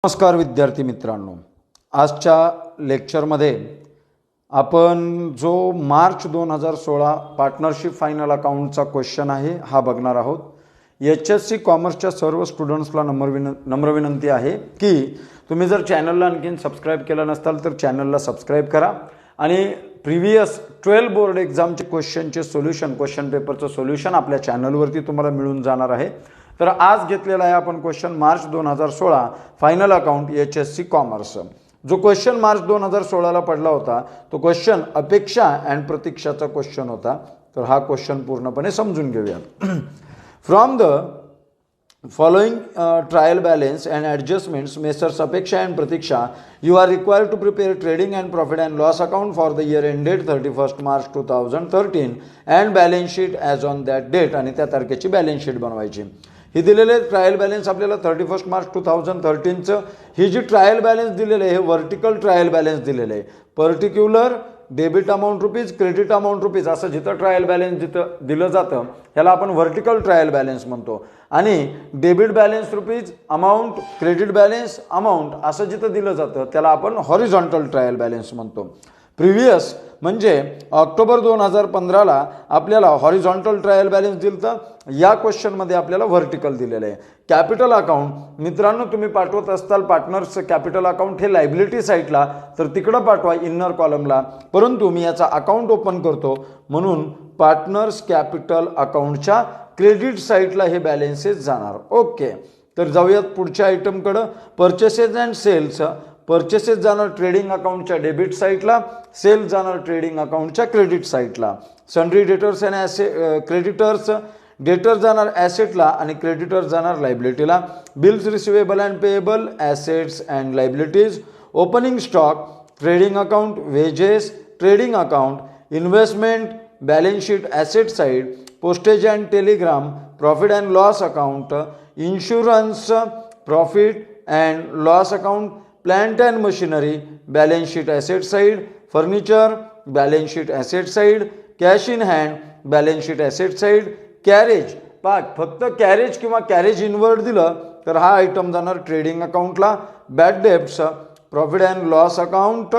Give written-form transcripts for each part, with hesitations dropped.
नमस्कार विद्यार्थी मित्रांनो, आजच्या लेक्चरमध्ये आपण जो मार्च 2016 पार्टनरशिप फायनल अकाउंटचा क्वेश्चन आहे हा बघणार आहोत। HSC कॉमर्सच्या सर्व स्टुडंट्सला नम्र विनंती आहे की तुम्ही जर चॅनलला आणखीन सबस्क्राइब केलं नसाल तर चॅनलला सबस्क्राइब करा आणि प्रीवियस 12 बोर्ड एग्जामचे क्वेश्चनचे सोल्यूशन, क्वेश्चन पेपरचं सोल्यूशन आपल्या चॅनलवरती तुम्हाला मिळून जाणार आहे। तर आज घेतलेला आहे आपण question March 2016 final account HSC commerce. जो क्वेश्चन मार्च 2016 ला पडला होता तो क्वेश्चन अपेक्षा अँड प्रतीक्षाचा क्वेश्चन होता। तर हा क्वेश्चन पूर्णपणे समजून घेऊयात। From the following trial balance and adjustments, Messrs. Apeksha and Pratiksha, you are required to prepare trading and profit and loss account for the year ended 31st March 2013 and balance sheet as on that date आणि त्या तारखेची balance sheet बनवायची। ही दिलेले trial balance आपल्याला 31 March 2013 चं ही जी trial balance दिलेले आहे हे वर्टिकल ट्रायल बॅलन्स दिलेले आहे। Particular debit amount rupees, credit amount rupees असं जिथं ट्रायल बॅलन्स जिथं दिलं जातं ह्याला आपण वर्टिकल ट्रायल बॅलन्स म्हणतो। आणि debit balance rupees amount, credit balance amount असं जिथं दिलं जातं त्याला आपण हॉरिझॉन्टल ट्रायल बॅलन्स म्हणतो। प्रिव्हियस म्हणजे ऑक्टोबर 2015 ला आपल्याला हॉरिझॉन्टल ट्रायल बॅलन्स दिलतं, या क्वेश्चन मध्ये आपल्याला व्हर्टिकल दिलेलं आहे। कॅपिटल अकाउंट मित्रांनो तुम्ही पाठवत असताल पार्टनर्स कॅपिटल अकाउंट हे लायबिलिटी साईडला तर तिकडं पाठवा इनर कॉलमला, परंतु मी याचा अकाउंट ओपन करतो म्हणून पार्टनर्स कॅपिटल अकाउंटच्या क्रेडिट साईडला हे बॅलन्सेस जाणार। ओके, तर जाऊयात पुढच्या आयटमकडे। परचेसेस अँड सेल्स, परचेसेस जाणार ट्रेडिंग अकाउंटच्या डेबिट साईडला, सेल जाणार ट्रेडिंग अकाउंटच्या क्रेडिट साईडला। Sundry debtors and creditors, debtor जाणार ॲसेटला आणि क्रेडिटर जाणार लायबिलिटीला। Bills receivable and payable, assets and liabilities. Opening stock, trading account, wages, trading account, investment, balance sheet asset side, postage and telegram, profit and loss account, insurance, profit and loss account, plant and machinery, balance sheet asset side, furniture, balance sheet asset side, cash in hand, balance sheet asset side, carriage. फक्त carriage किंवा carriage inward दिलं तर हा item जाणार trading अकाउंटला। Bad debts, profit and loss account.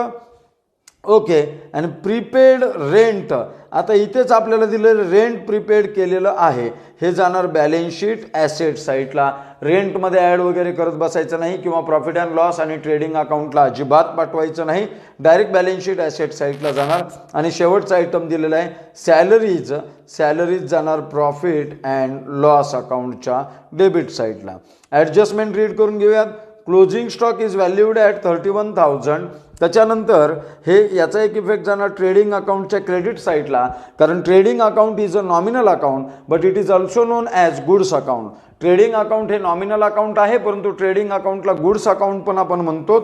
Okay, आणि prepaid rent, आता इथेच आपल्याला दिलेलं रेंट प्रीपेड केलेलं आहे हे जाणार बॅलन्स शीट ॲसेट साईडला। रेंटमध्ये ॲड वगैरे करत बसायचं नाही किंवा प्रॉफिट अँड लॉस आणि ट्रेडिंग अकाउंटला अजिबात पाठवायचं नाही, डायरेक्ट बॅलन्स शीट ॲसेट साईडला जाणार। आणि शेवटचा आयटम दिलेला आहे सॅलरीज, सॅलरीज जाणार प्रॉफिट अँड लॉस अकाउंटच्या डेबिट साईडला। ॲडजस्टमेंट रीड करून घेऊयात। Closing stock is valued at 31,000। त्याच्यानंतर हे याचा एक इफेक्ट जाणार ट्रेडिंग अकाउंटच्या क्रेडिट साईडला, कारण trading account is a nominal account but it is also non as goods account. Trading account हे नॉमिनल अकाउंट आहे परंतु ट्रेडिंग अकाउंटला गुड्स अकाउंट पण आपण म्हणतो,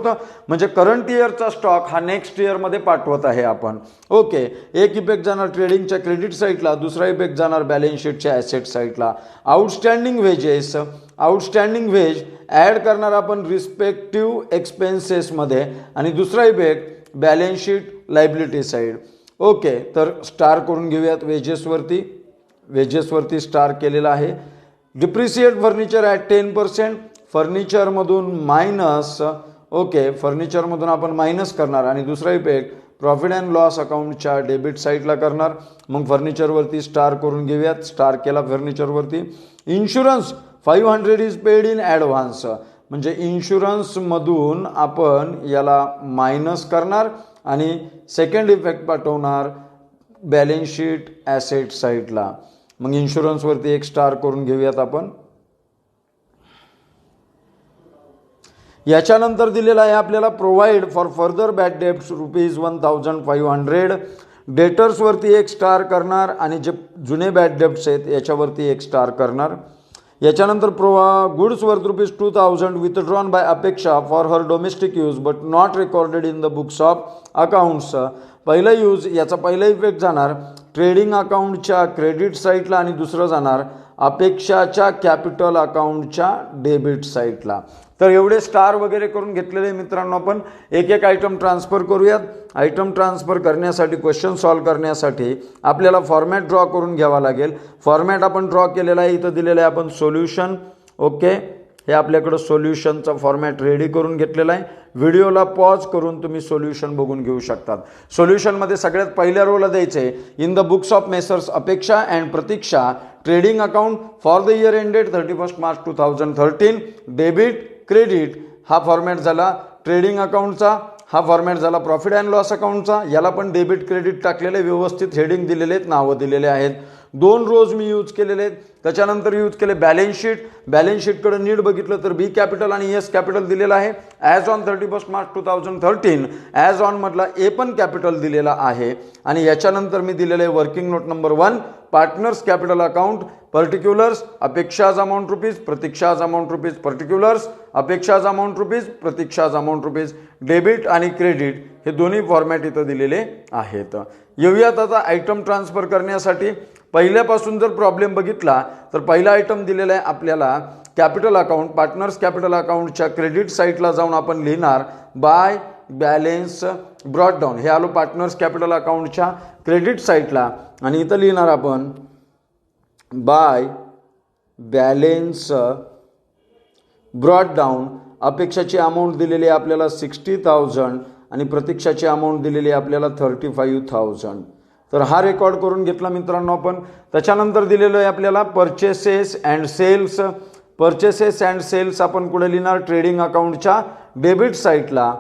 म्हणजे करंट इयरचा स्टॉक हा नेक्स्ट इयरमध्ये पाठवत आहे आपण। ओके, एक इफेक्ट जाणार ट्रेडिंगच्या क्रेडिट साईडला, दुसरा इफेक्ट जाणार बॅलन्स शीटच्या ॲसेट साईडला। Outstanding wages, outstanding wage add करणार आपण रिस्पेक्टिव्ह एक्सपेन्सेसमध्ये आणि दुसरा effect balance sheet liability side. Okay, तर स्टार करून घेऊयात वेजेसवरती, वेजेसवरती स्टार केलेला आहे। डिप्रिशिएट फर्निचर ॲट 10%, फर्निचरमधून मायनस, ओके फर्निचरमधून आपण मायनस करणार आणि दुसरा इफेक्ट प्रॉफिट अँड लॉस अकाउंटच्या डेबिट साईडला करणार। मग फर्निचरवरती स्टार करून घेऊयात, स्टार केला फर्निचरवरती। Insurance 500 is paid in advance, म्हणजे इन्शुरन्समधून आपण याला मायनस करणार आणि सेकंड इफेक्ट पाठवणार बॅलन्स शीट ॲसेट साईडला। मग इन्शुरन्सवरती एक स्टार करून घेऊयात आपण। याच्यानंतर दिलेला आहे आपल्याला provide for further bad debts ₹1,500। डेटर्सवरती एक स्टार करणार आणि जे जुने बॅड डेब्ट्स आहेत याच्यावरती एक स्टार करणार। याच्यानंतर goods worth ₹2,000 withdrawn by Apeksha for her domestic use but not recorded in the books of accounts. पहिला यूज, याचा पहिला इफेक्ट जाणार ट्रेडिंग अकाउंटच्या क्रेडिट साईडला आणि दुसरं जाणार अपेक्षाच्या कॅपिटल अकाउंटच्या डेबिट साईडला। तर एवढे स्टार वगैरे करून घेतलेले मित्रांनो आपण एक एक आयटम ट्रान्सफर करूयात। आयटम ट्रान्सफर करण्यासाठी, क्वेश्चन सॉल्व करण्यासाठी आपल्याला फॉर्मॅट ड्रॉ करून घ्यावा लागेल। फॉर्मॅट आपण ड्रॉ केलेला आहे, इथं दिलेलं आहे आपण सोल्युशन। ओके, हे आपल्याकडं सोल्युशनचा फॉर्मॅट रेडी करून घेतलेला आहे. व्हिडिओला पॉज करून तुम्ही सोल्युशन बघून घेऊ शकतात. सोल्युशनमध्ये सगळ्यात पहिल्या रोला द्यायचं आहे, in the books of messrs Apeksha and Pratiksha trading account for the year ended 31 March 2013 debit credit. हा फॉर्मॅट झाला ट्रेडिंग अकाउंटचा. हा फॉर्मॅट झाला प्रॉफिट अँड लॉस अकाउंटचा. याला पण डेबिट क्रेडिट टाकलेले, व्यवस्थित हेडिंग दिलेले आहेत, नावं दिलेले आहेत. 2 रोज मी यूज केलेले आहेत. त्याच्यानंतर यूज केले बॅलन्स शीट. बॅलन्स शीटकडे नीट बघितलं तर बी कॅपिटल आणि एस कॅपिटल दिलेला आहे. As on 31 March 2013 as on मधला ए पण कॅपिटल दिलेला आहे. आणि याच्यानंतर मी दिलेलं आहे working note number 1 partners capital account particulars Apeksha's amount rupees Pratiksha's amount rupees particulars Apeksha's amount rupees Pratiksha's amount rupees debit आणि क्रेडिट हे दोन्ही फॉर्मॅट इथं दिलेले आहेत. येऊयात आता आयटम ट्रान्सफर करण्यासाठी. पहिल्यापासून जर प्रॉब्लेम बघितला तर पहिला आयटम दिलेला आहे आपल्याला कॅपिटल अकाउंट. पार्टनर्स कॅपिटल अकाउंटच्या क्रेडिट साईटला जाऊन आपण लिहिणार बाय बॅलेन्स ब्रॉट डाऊन. हे आलो पार्टनर्स कॅपिटल अकाउंटच्या क्रेडिट साईटला आणि इथं लिहिणार आपण बाय बॅलेन्स ब्रॉट डाऊन. अपेक्षाची अमाऊंट दिलेली आहे आपल्याला 60,000 आणि प्रतीक्षाची अमाऊंट दिलेली आहे आपल्याला 35,000. तर हा रेकॉर्ड करून घेतला मित्रांनो आपण. त्याच्यानंतर दिलेलं आहे आपल्याला purchases and sales. Purchases and sales आपण कुठे लिहिणार ट्रेडिंग अकाउंटच्या डेबिट साईटला.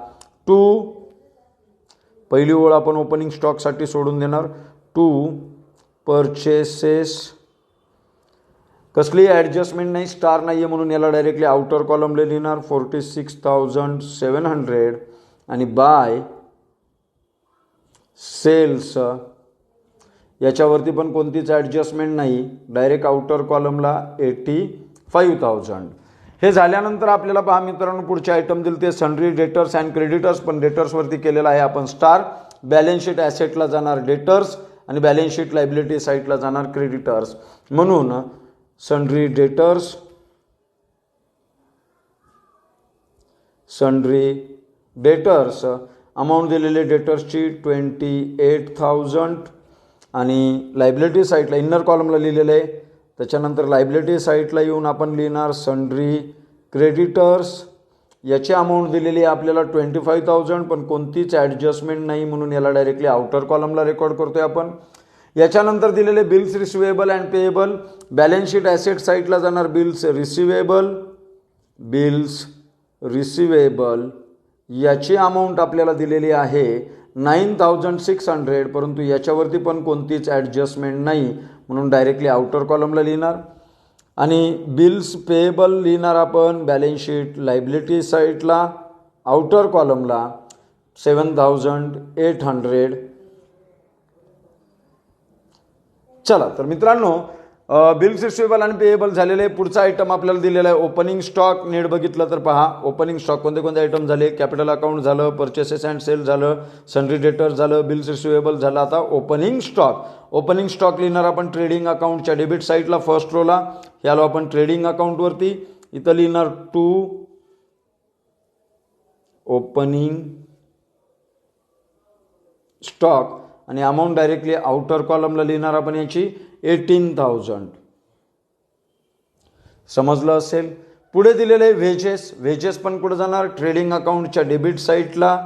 पहिली ओळ आपण ओपनिंग स्टॉकसाठी सोडून देणार. परचेसेस कसली ॲडजस्टमेंट नाही, स्टार नाही आहे म्हणून याला डायरेक्टली आउटर कॉलमला लिहिणार 46,700 आणि बाय सेल्स याच्यावरती पण कोणतीच ॲडजस्टमेंट नाही, डायरेक्ट आउटर कॉलमला 85,000. हे झाल्यानंतर आपल्याला पहा मित्रांनो पुढचे आयटम दिले ते सन्ड्री डेटर्स अँड क्रेडिटर्स. पण डेटर्सवरती केलेला आहे आपण स्टार. बॅलन्स शीट ॲसेटला जाणार डेटर्स आणि बॅलन्स शीट लायबिलिटी साईटला जाणार क्रेडिटर्स. म्हणून सन्ड्री डेटर्स अमाऊंट दिलेली डेटर्सची 28,000 आणि लायबिलिटी साईटला इनर कॉलमला लिहिलेलं आहे. त्याच्यानंतर लायबिलिटी साईटला येऊन आपण लिहिणार सन्ड्री क्रेडिटर्स. याची अमाऊंट दिलेली आहे आपल्याला 25,000 पण कोणतीच ॲडजस्टमेंट नाही म्हणून याला डायरेक्टली आउटर कॉलमला रेकॉर्ड करतोय आपण. याच्यानंतर दिलेले bills receivable and payable. Balance sheet asset साईटला जाणार बिल्स रिसिवेबल. याची अमाऊंट आपल्याला दिलेली आहे 9,600 परंतु याच्यावरती पण कोणतीच ॲडजस्टमेंट नाही म्हणून डायरेक्टली आउटर कॉलमला लिहिणार. आणि बिल्स पेएबल लिहिणार आपण बॅलन्स शीट लायबिलिटी साईटला आउटर कॉलमला 7,800. चला तर मित्रांनो बिल्स रिसिवेबल आणि पेएबल झालेले. पुढचा आयटम आपल्याला दिलेला आहे ओपनिंग स्टॉक. नीट बघितलं तर पहा ओपनिंग स्टॉक कोणते कोणते आयटम झाले. कॅपिटल अकाउंट झालं, परचेसेस अँड सेल झालं, सन्ड्री डेटर झालं, बिल्स रिसिवेबल झालं. आता ओपनिंग स्टॉक लिहिणार आपण ट्रेडिंग अकाउंटच्या डेबिट साईटला फर्स्ट रोला. हे आलो आपण ट्रेडिंग अकाउंटवरती. इथं लिहिणार ओपनिंग स्टॉक आणि अमाऊंट डायरेक्टली आउटर कॉलमला लिहिणार आपण याची 18,000. समजलं असेल. पुढे दिलेले आहे व्हेजेस पण कुठे जाणार ट्रेडिंग अकाउंटच्या डेबिट साईटला.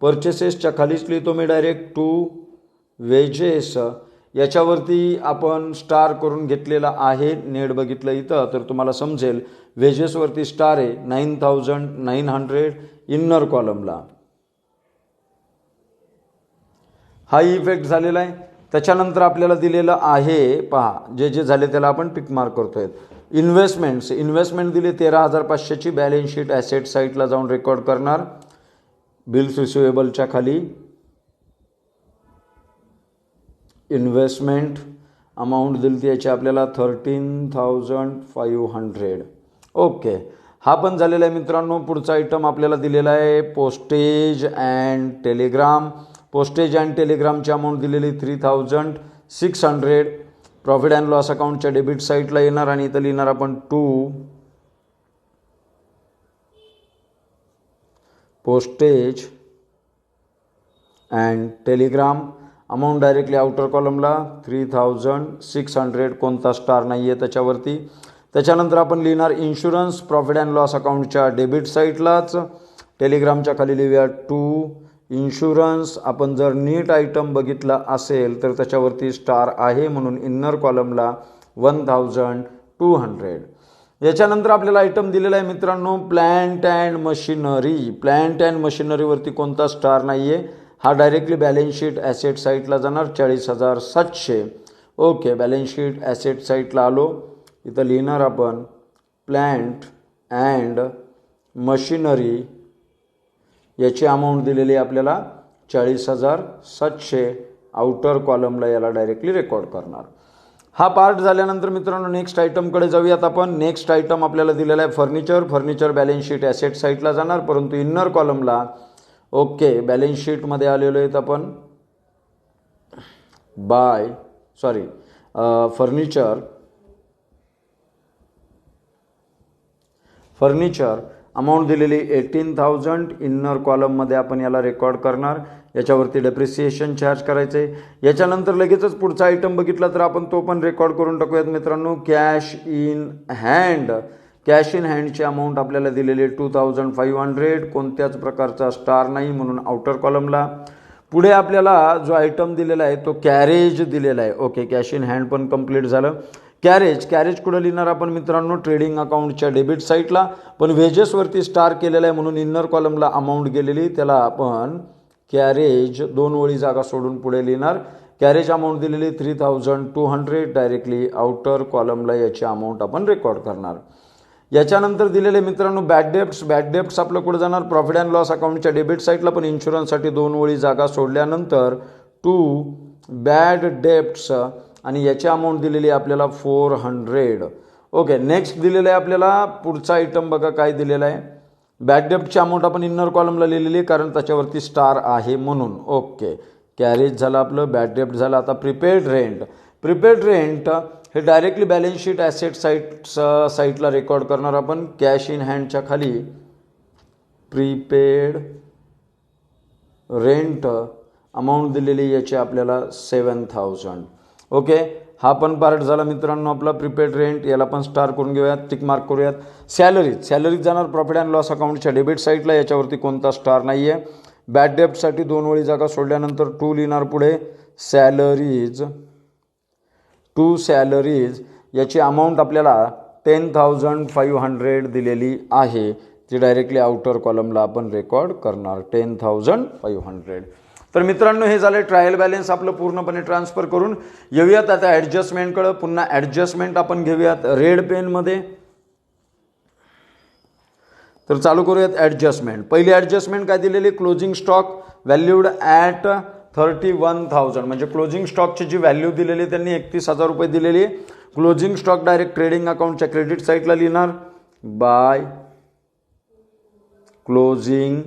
परचेसेसच्या खालीच लिहितो मी डायरेक्ट वेजेस. याच्यावरती आपण स्टार करून घेतलेला आहे. नेट बघितलं इथं तर तुम्हाला समजेल. वेजेसवरती स्टार आहे 9,900 इन्नर कॉलमला. हा इफेक्ट झालेला आहे. त्याच्यानंतर आपल्याला दिलेलं आहे पहा जे झाले त्याला आपण टिक मार्क करतोय. इन्व्हेस्टमेंट दिली 13,500ची. बॅलन्स शीट ॲसेट साईटला जाऊन रेकॉर्ड करणार बिल्स रिसिवेबलच्या खाली. इन्व्हेस्टमेंट अमाऊंट दिली ती याची आपल्याला 13,500. ओके हा पण झालेला आहे मित्रांनो. पुढचा आयटम आपल्याला दिलेला आहे postage and telegram. Postage and टेलिग्रामची अमाऊंट दिलेली 3,600. प्रॉफिट अँड लॉस अकाउंटच्या डेबिट साईटला येणार आणि इथं लिहिणार आपण postage and telegram. Amount directly outer कॉलमला 3,600. कोणता स्टार नाही आहे त्याच्यावरती. त्याच्यानंतर आपण लिहिणार इन्शुरन्स प्रॉफिट अँड लॉस अकाउंटच्या डेबिट साईडलाच टेलिग्रामच्या खाली लिहूया टू इन्शुरन्स. आपण जर नीट आयटम बघितला असेल तर त्याच्यावरती स्टार आहे म्हणून इन्नर कॉलमला 1200. याच्यानंतर आपल्याला आयटम दिलेला आहे मित्रांनो plant and machinery. Plant and मशिनरीवरती कोणता स्टार नाही आहे, हा डायरेक्टली बॅलन्स शीट ॲसेट साईटला जाणार 40,700. ओके, बॅलन्स शीट ॲसेट साईटला आलो, इथं लिहिणार आपण प्लॅन्ट अँड मशिनरी, याची अमाऊंट दिलेली आहे आपल्याला 40,700. आउटर कॉलमला याला डायरेक्टली रेकॉर्ड करणार. हा पार्ट झाल्यानंतर मित्रांनो नेक्स्ट आयटमकडे जाऊयात आपण. नेक्स्ट आयटम आपल्याला दिलेला आहे furniture. Furniture balance sheet asset साईटला जाणार, परंतु इन्नर कॉलमला ओके बॅलन्स शीटमध्ये आलेलो आहेत आपण फर्निचर अमाऊंट दिलेली 18,000. इन्नर कॉलममध्ये आपण याला रेकॉर्ड करणार. याच्यावरती डेप्रिसिएशन चार्ज करायचं आहे. याच्यानंतर लगेचच पुढचा आयटम बघितला तर आपण तो पण रेकॉर्ड करून टाकूयात मित्रांनो. Cash in hand. Cash in हँडची अमाऊंट आपल्याला दिलेली आहे 2,500. कोणत्याच प्रकारचा स्टार नाही म्हणून आउटर कॉलमला. पुढे आपल्याला जो आयटम दिलेला आहे तो कॅरेज दिलेला आहे. ओके, कॅश इन हँड पण कंप्लीट झालं. कॅरेज कुठं लिहिणार आपण मित्रांनो ट्रेडिंग अकाउंटच्या डेबिट साईटला, पण वेजेसवरती स्टार केलेला आहे म्हणून इन्नर कॉलमला अमाऊंट गेलेली त्याला आपण कॅरेज 2 ओळी जागा सोडून पुढे लिहिणार. कॅरेज अमाऊंट दिलेली 3,200. डायरेक्टली आउटर कॉलमला याची अमाऊंट आपण रेकॉर्ड करणार. याच्यानंतर दिलेले मित्रांनो बॅड डेप्ट्स आपलं कुठं जाणार प्रॉफिट अँड लॉस अकाउंटच्या डेबिट साईटला, पण इन्शुरन्ससाठी 2 ओळी जागा सोडल्यानंतर टू बॅड डेप्ट्स आणि याची अमाऊंट दिलेली आहे आपल्याला 400. ओके, नेक्स्ट दिलेलं आहे आपल्याला पुढचा आयटम बघा काय दिलेला आहे. बॅड डेप्टची अमाऊंट आपण इन्नर कॉलमला लिहिलेली आहे कारण त्याच्यावरती स्टार आहे म्हणून. ओके, कॅरेज झालं आपलं, बॅड डेप्ट झालं. आता प्रिपेड रेंट हे डायरेक्टली बॅलन्स शीट ॲसेट साईटला रेकॉर्ड करणार आपण. कॅश इन हँडच्या खाली प्रीपेड रेंट अमाऊंट दिलेली याची आपल्याला 7,000. ओके, हा पण पार्ट झाला मित्रांनो आपला प्रीपेड रेंट. याला पण स्टार करून घेऊयात, टिक मार्क करूयात. सॅलरीज जाणार प्रॉफिट अँड लॉस अकाउंटच्या डेबिट साईटला, याच्यावरती कोणता स्टार नाही आहे. बॅड डेप्टसाठी 2 ओळी जागा सोडल्यानंतर टू लिहिणार पुढे सॅलरीज याची अमाऊंट आपल्याला 10,500 दिलेली आहे. ती डायरेक्टली आउटर कॉलमला आपण रेकॉर्ड करणार 10,500. तर मित्रांनो हे झाले ट्रायल बॅलन्स आपलं पूर्णपणे ट्रान्सफर करून. येऊयात आता ॲडजस्टमेंटकडं. पुन्हा ॲडजस्टमेंट आपण घेऊयात रेड पेनमध्ये. तर चालू करूयात ॲडजस्टमेंट. पहिली ॲडजस्टमेंट काय दिलेली क्लोजिंग स्टॉक व्हॅल्यूड ॲट 31,000 म्हणजे क्लोजिंग स्टॉकची जी व्हॅल्यू दिलेली त्यांनी 31,000 रुपये दिलेली आहे. क्लोजिंग स्टॉक डायरेक्ट ट्रेडिंग अकाउंटच्या क्रेडिट साईटला लिहिणार बाय क्लोजिंग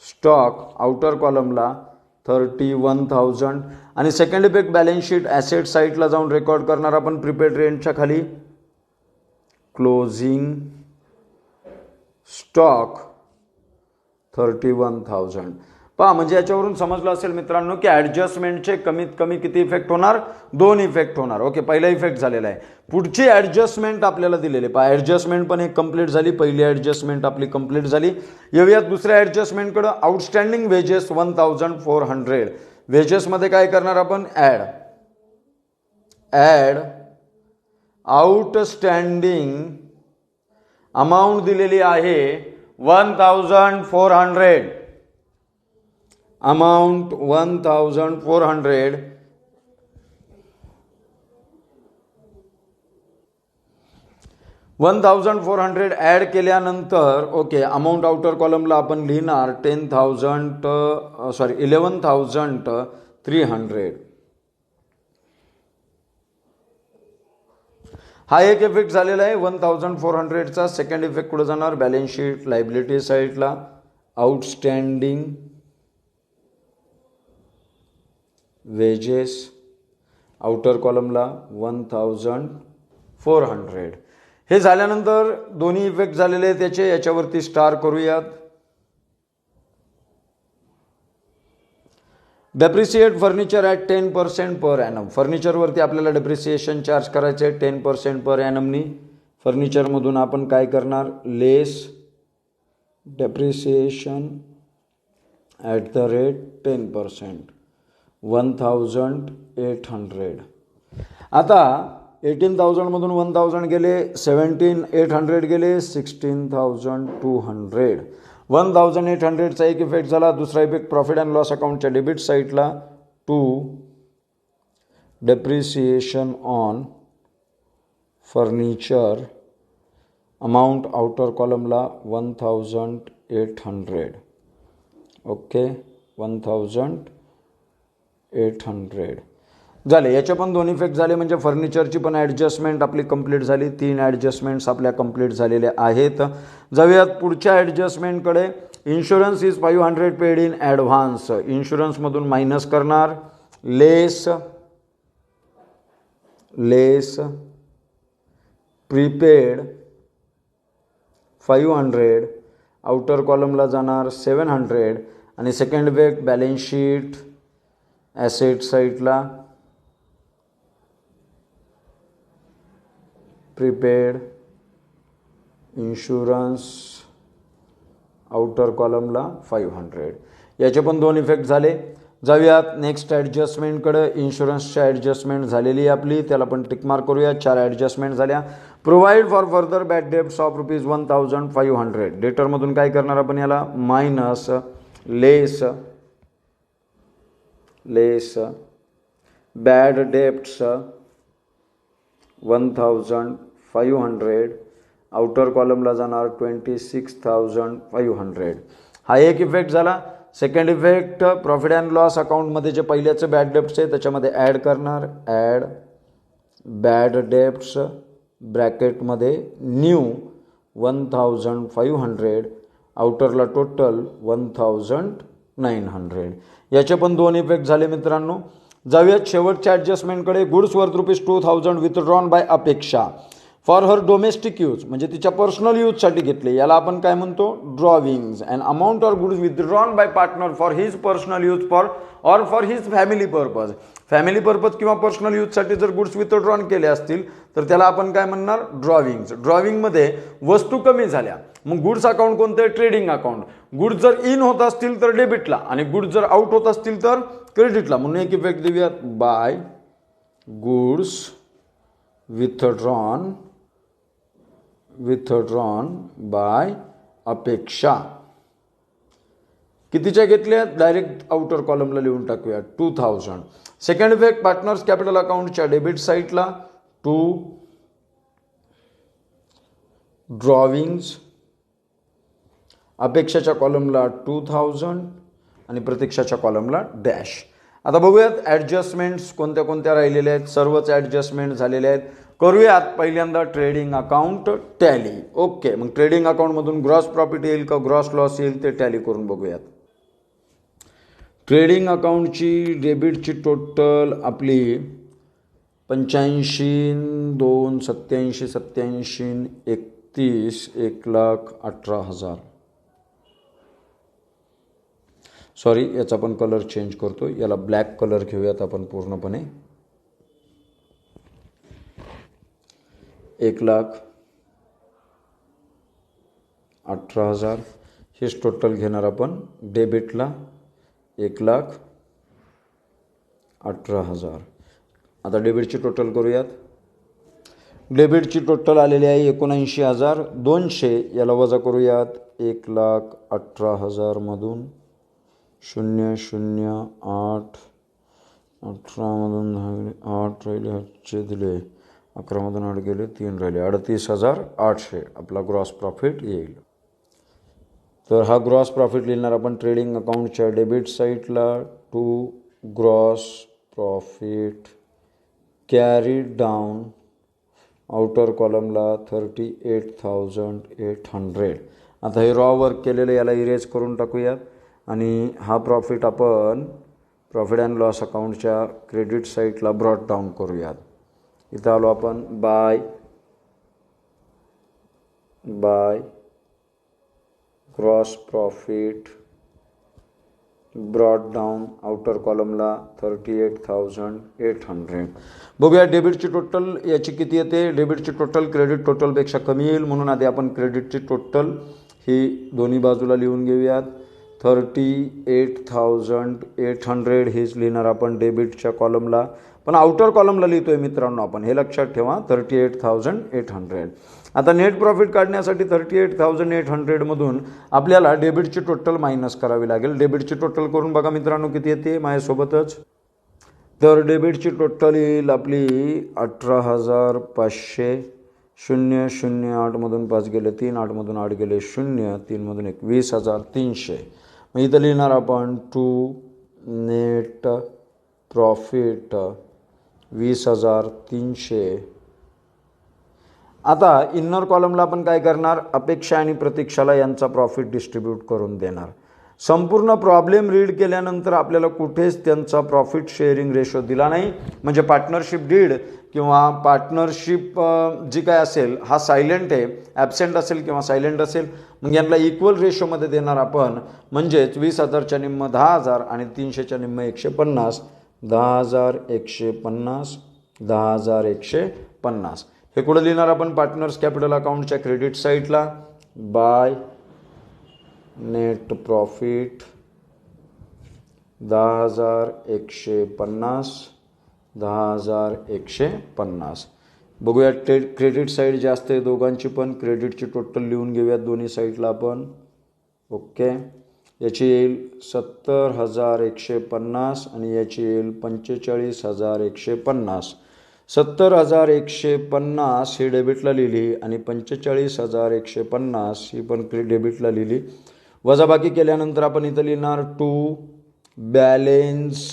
स्टॉक आउटर कॉलमला 31,000 आणि second effect balance sheet asset साईटला जाऊन रेकॉर्ड करणार आपण प्रीपेड रेंटच्या खाली क्लोजिंग स्टॉक 31,000. पहा म्हणजे याच्यावरून समजलं असेल मित्रांनो की ॲडजस्टमेंटचे कमीत कमी किती इफेक्ट होणार 2 इफेक्ट होणार. ओके, पहिला इफेक्ट झालेला आहे. पुढची ॲडजस्टमेंट आपल्याला दिलेली पहा ॲडजस्टमेंट पण एक कंप्लीट झाली. पहिली ॲडजस्टमेंट आपली कंप्लीट झाली. येऊयात दुसऱ्या ॲडजस्टमेंटकडं. Outstanding wedges 1,400. वेजेसमध्ये काय करणार आपण ॲड आउटस्टँडिंग अमाऊंट दिलेली आहे 1,400. अमाऊंट 1,400. ॲड केल्यानंतर ओके अमाऊंट आउटर कॉलमला आपण लिहिणार 11,300. हा एक इफेक्ट झालेला आहे 1,400चा. सेकंड इफेक्ट कुठे जाणार बॅलन्स शीट लायबिलिटी साईडला आउटस्टँडिंग वेजेस आउटर कॉलमला 1,400. हे झाल्यानंतर दोन्ही इफेक्ट झालेले आहेत त्याचे. याच्यावरती स्टार करूयात. Depreciate furniture at 10% per annum. फर्निचरवरती आपल्याला डेप्रिसिएशन चार्ज करायचे आहे 10% पर ॲनमनी. फर्निचरमधून आपण काय करणार, लेस डेप्रिसिएशन ॲट द रेट 10%, 1800. आता 18,000मधून 1,000 गेले, 17,800 गेले, 16,200. 1,800चा एक इफेक्ट झाला. दुसरा इफेक्ट प्रॉफिट अँड लॉस अकाउंटच्या डेबिट साईडला, to depreciation on furniture amount outer कॉलमला 1,800. ओके, 1,800 झाले. याचे पण दोन इफेक्ट झाले, म्हणजे फर्निचरची पण ॲडजस्टमेंट आपली कंप्लीट झाली. 3 ॲडजस्टमेंट्स आपल्या कंप्लीट झालेल्या आहेत. जाऊयात पुढच्या ॲडजस्टमेंटकडे. Insurance is 500 paid in advance. इन्शुरन्समधून मायनस करणार, लेस प्रीपेड 500, आउटर कॉलमला जाणार 700, आणि second effect balance sheet asset साईडला प्रीपेड इन्शुरन्स आउटर कॉलमला 500. याचे पण दोन इफेक्ट झाले. जाऊयात नेक्स्ट ॲडजस्टमेंटकडे. इन्शुरन्सच्या ॲडजस्टमेंट झालेली आहे आपली, त्याला पण टिकमार्क करूया. 4 ॲडजस्टमेंट झाल्या. Provide for further bad debts of ₹1,500. डेटरमधून काय करणार आपण, याला minus less bad debts 1,500, outer कॉलमला जाणार 26,500. हा एक इफेक्ट झाला. Second effect profit and loss अकाउंटमध्ये जे पहिल्याचे बॅड डेब्ट्स आहे त्याच्यामध्ये ॲड करणार, ॲड बॅड डेब्ट्स ब्रॅकेटमध्ये न्यू 1,500, आउटरला टोटल 1,900. याचे पण दोन इफेक्ट झाले मित्रांनो. जाऊयात शेवटच्या ॲडजस्टमेंटकडे. Goods worth ₹2,000 withdrawn by Apeksha for her domestic use, म्हणजे तिच्या पर्सनल यूजसाठी घेतले. याला आपण काय म्हणतो, drawings. And amount or goods withdrawn by partner for his personal use for his family purpose. Family purpose किंवा पर्सनल यूजसाठी जर गुड्स विथड्रॉन केले असतील तर त्याला आपण काय म्हणणार, ड्रॉविंग्ज. ड्रॉविंगमध्ये वस्तू कमी झाल्या, मग गुड्स अकाउंट कोणतं, ट्रेडिंग अकाउंट. गुड्स जर इन होत असतील तर डेबिटला, आणि गुड्स जर आउट होत असतील तर क्रेडिटला. म्हणून एक इफेक्ट देऊयात, बाय गुड्स विथड्रॉन बाय अपेक्षा. कितीच्या घेतल्या, डायरेक्ट आउटर कॉलमला लिहून टाकूया 2,000. सेकंड इफेक्ट पार्टनर्स कॅपिटल अकाउंटच्या डेबिट साईडला, टू ड्रॉविंग्ज अपेक्षाच्या कॉलमला 2,000 आणि प्रतीक्षाच्या कॉलमला डॅश. आता बघूयात ॲडजस्टमेंट्स कोणत्या कोणत्या राहिलेल्या आहेत. सर्वच ॲडजस्टमेंट झालेल्या आहेत. करूयात पहिल्यांदा ट्रेडिंग अकाउंट टॅली. ओके, मग ट्रेडिंग अकाउंटमधून ग्रॉस प्रॉफिट येईल का ग्रॉस लॉस येईल ते टॅली करून बघूयात. ट्रेडिंग अकाउंटची डेबिटची टोटल आपली 85,2 87,87 31 1,18,000. सॉरी, याचा पण कलर चेंज करतो. याला ब्लॅक कलर घेऊयात आपण पूर्णपणे. 1,18,000 हेच टोटल घेणार आपण डेबिटला, 1,18,000. आता डेबिटची टोटल करूयात. डेबिटची टोटल आलेली आहे 79,200. याला वजा करूयात 1,18,000 मधून 0,0,8 18मधून 8 राहिले, 8चे दिले, 11मधून 8 गेले, 3 राहिले, 38,800 आपला ग्रॉस प्रॉफिट येईल. तर हा ग्रॉस प्रॉफिट लिहिणार आपण ट्रेडिंग अकाउंटच्या डेबिट साईडला, to gross profit carried down outer कॉलमला 38,800. आता हे रॉ वर्क केलेलं याला इरेज करून टाकूयात, आणि हा प्रॉफिट आपण प्रॉफिट अँड लॉस अकाउंटच्या क्रेडिट साईटला ब्रॉट डाऊन करूयात. इथं आलो आपण, by gross profit brought down outer कॉलमला 38,800. बघूया डेबिटची टोटल याची किती येते. डेबिटची टोटल क्रेडिट टोटलपेक्षा कमी येईल, म्हणून आधी आपण क्रेडिटची टोटल ही दोन्ही बाजूला लिहून घेऊयात. 38,800 हेच लिहिणार आपण डेबिटच्या कॉलमला, पण आउटर कॉलमला लिहितोय मित्रांनो आपण, हे लक्षात ठेवा. 38,800. आता नेट प्रॉफिट काढण्यासाठी 38,800 मधून आपल्याला डेबिटची टोटल मायनस करावी लागेल. डेबिटची टोटल करून बघा मित्रांनो किती येते माझ्यासोबतच. तर डेबिटची टोटल येईल आपली 18,500. 008 मधून 5 गेले 3, 8 मधून 8 गेले 0, 3 मधून 1, 20,300. मग इथं लिहिणार आपण टू नेट प्रॉफिट 20,300. आता इनर कॉलमला आपण काय करणार, अपेक्षा आणि प्रतीक्षाला यांचा प्रॉफिट डिस्ट्रीब्यूट करून देणार. संपूर्ण प्रॉब्लेम रीड केल्यानंतर आपल्याला कुठेच त्यांचा प्रॉफिट शेअरिंग रेशो दिला नाही, म्हणजे पार्टनरशिप डीड किंवा पार्टनरशिप जी काय असेल हा सायलेंट आहे, ॲबसेंट असेल किंवा सायलेंट असेल. मग यांना इक्वल रेशोमध्ये देणार आपण, म्हणजेच 20,000च्या निम्म 10,000 आणि 300च्या निम्म 150. 10,150, 10,150. हे कुठं लिहिणार आपण, पार्टनर्स कॅपिटल अकाउंटच्या क्रेडिट साईडला. By net profit 10,150, 10,150. बघूया क्रेडिट साईड जास्त आहे दोघांची पण. क्रेडिटची टोटल लिहून घेऊयात दोन्ही साईडला आपण. ओके, याची येईल 70,150 आणि याची येईल 45,150. 70,150 ही डेबिटला लिहिली आणि 45,150 ही पण डेबिटला लिहिली. वजाबाकी केल्यानंतर आपण इथं लिहिणार टू बॅलेन्स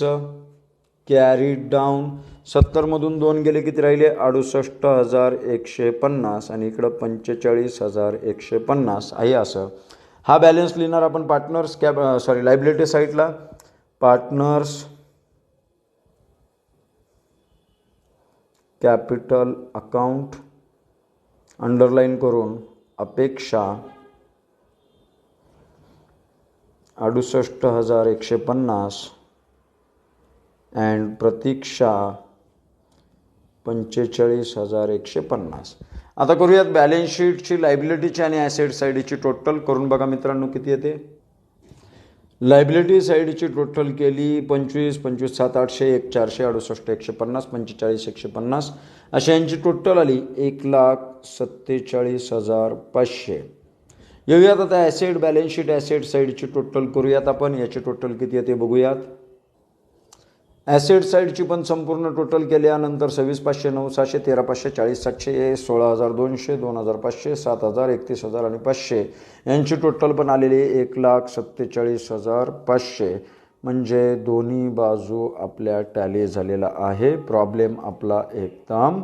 कॅरीड डाऊन. 70मधून 2 गेले किती राहिले, 68,150 आणि इकडं 45,150 आहे असं. हा बॅलन्स लिहिणार आपण पार्टनर्स लायबिलिटी साईडला. पार्टनर्स कॅपिटल अकाउंट अंडरलाईन करून अपेक्षा 68,150 अँड प्रतीक्षा 45,150. आता करूयात बॅलन्स शीटची लायबिलिटीची आणि ॲसेट साईडची टोटल करून बघा मित्रांनो किती येते. लायबिलिटी साईडची टोटल केली 25, 25, 7, 800, 1, 400, 68, 150, 45, 150 अशी यांची टोटल आली 1,47,500. येऊयात आता ॲसेट बॅलन्स शीट ॲसेट साईडची टोटल करूयात आपण. याची टोटल किती येते बघूयात. ॲसेट साईडची पण संपूर्ण टोटल केल्यानंतर 26,500, 9,600, 13,500, 40,700, 16,200, 2,500, 7,000, 31,000 आणि 500 यांची टोटल पण आलेली 1,47,500. म्हणजे दोन्ही बाजू आपल्या टॅली झालेला आहे. प्रॉब्लेम आपला एकदम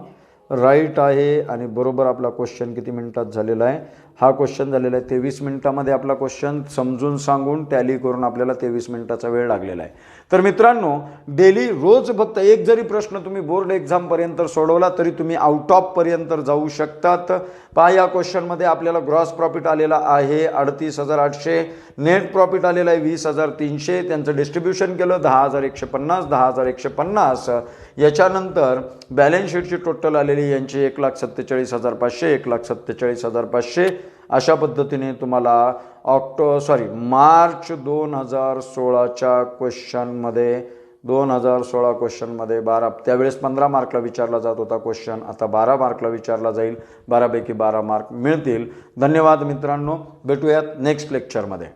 राईट आहे आणि बरोबर आपला क्वेश्चन किती मिनिटात झालेला आहे. हा क्वेश्चन झालेला आहे 23 मिनिटामध्ये. आपला क्वेश्चन समजून सांगून टॅली करून आपल्याला 23 मिनिटाचा वेळ लागलेला आहे. तर मित्रांनो, डेली रोज फक्त एक जरी प्रश्न तुम्ही बोर्ड एक्झामपर्यंत सोडवला तरी तुम्ही आउट ऑफ पर्यंत जाऊ शकतात. पहा, या क्वेश्चनमध्ये आपल्याला ग्रॉस प्रॉफिट आलेला आहे 38,800, नेट प्रॉफिट आलेला आहे 20,300. त्यांचं डिस्ट्रीब्युशन केलं 10,150, 10,150. याच्यानंतर बॅलन्स शीटची टोटल आलेली यांची 1,47,500, 1,47,500. अशा पद्धतीने तुम्हाला मार्च 2016च्या क्वेश्चनमध्ये 2016 क्वेश्चनमध्ये 12, त्यावेळेस 15 मार्कला विचारला जात होता क्वेश्चन, आता 12 मार्कला विचारला जाईल. 12 पैकी 12 मार्क मिळतील. धन्यवाद मित्रांनो, भेटूयात नेक्स्ट लेक्चरमध्ये.